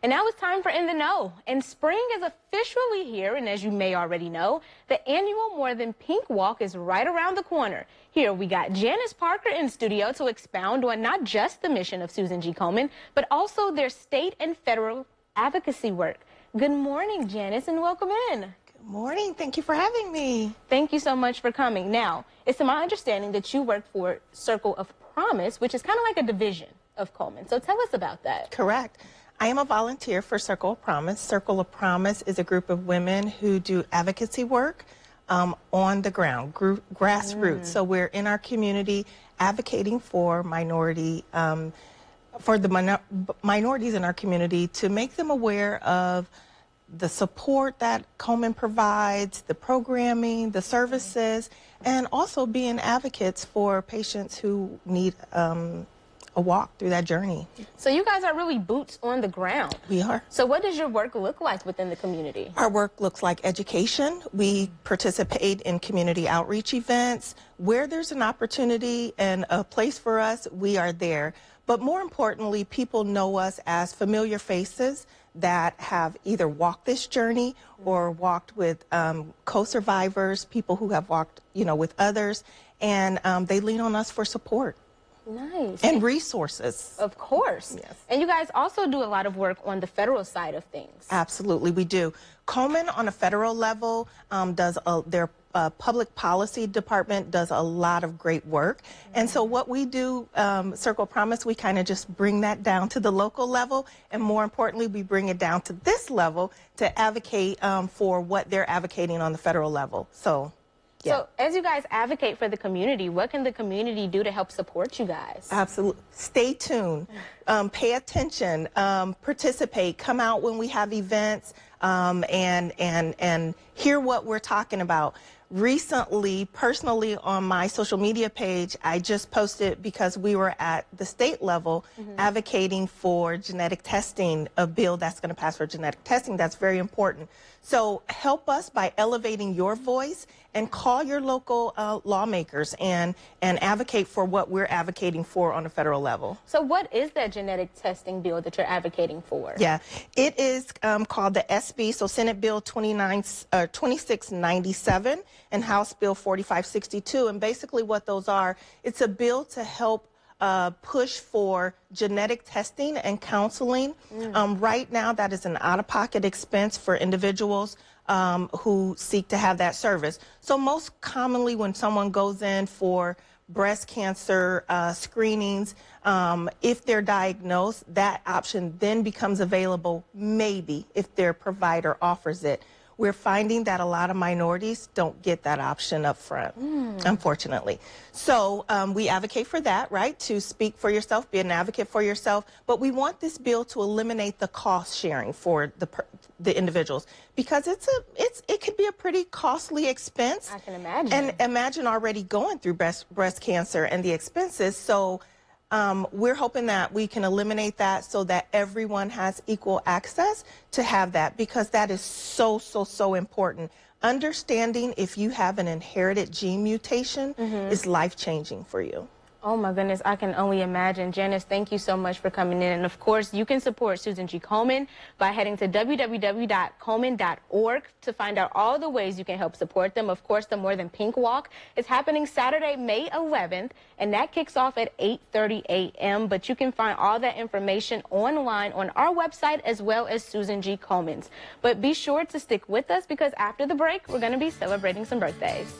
And now it's time for In the Know. And spring is officially here, and as you may already know, the annual More Than Pink Walk is right around the corner. Here we got Janice Parker in studio to expound on not just the mission of Susan G. Komen, but also their state and federal advocacy work. Good morning, Janice, and welcome in. Good morning. Thank you for having me. Thank you so much for coming. Now, it's to my understanding that you work for Circle of Promise, which is kind of like a division of Komen. So tell us about that. Correct. I am a volunteer for Circle of Promise. Circle of Promise is a group of women who do advocacy work on the ground, grassroots. So we're in our community advocating for minorities in our community to make them aware of the support that Komen provides, the programming, the services, and also being advocates for patients who need a walk through that journey. So you guys are really boots on the ground. We are. So what does your work look like within the community? Our work looks like education. We participate in community outreach events. Where there's an opportunity and a place for us, we are there. But more importantly, people know us as familiar faces that have either walked this journey or walked with co-survivors, people who have walked, with others, and they lean on us for support. Nice. And resources. Of course. Yes. And you guys also do a lot of work on the federal side of things. Absolutely, we do. Komen on a federal level does their public policy department does a lot of great work. And so what we do, Circle of Promise, we kind of just bring that down to the local level. And more importantly, we bring it down to this level to advocate for what they're advocating on the federal level. So. Yeah. So as you guys advocate for the community, what can the community do to help support you guys? Absolutely. Stay tuned. Pay attention. Participate. Come out when we have events and hear what we're talking about. Recently, personally, on my social media page, I just posted because we were at the state level advocating for genetic testing, a bill that's going to pass for genetic testing. That's very important. So help us by elevating your voice and call your local lawmakers and advocate for what we're advocating for on a federal level. So what is that genetic testing bill that you're advocating for? Yeah, it is called the SB, so Senate Bill 2697 and House Bill 4562. And basically what those are, it's a bill to help push for genetic testing and counseling. Right now, that is an out-of-pocket expense for individuals who seek to have that service. So most commonly when someone goes in for breast cancer screenings, if they're diagnosed, that option then becomes available maybe if their provider offers it. We're finding that a lot of minorities don't get that option up front, unfortunately. So we advocate for that, right, to speak for yourself, be an advocate for yourself. But we want this bill to eliminate the cost sharing for the individuals because it could be a pretty costly expense. I can imagine. And imagine already going through breast cancer and the expenses. So we're hoping that we can eliminate that so that everyone has equal access to have that because that is so, so, so important. Understanding if you have an inherited gene mutation is life-changing for you. Oh my goodness, I can only imagine. Janice, thank you so much for coming in. And of course, you can support Susan G. Komen by heading to www.komen.org to find out all the ways you can help support them. Of course, the More Than Pink Walk is happening Saturday, May 11th, and that kicks off at 8:30 a.m. But you can find all that information online on our website as well as Susan G. Komen's. But be sure to stick with us because after the break, we're going to be celebrating some birthdays.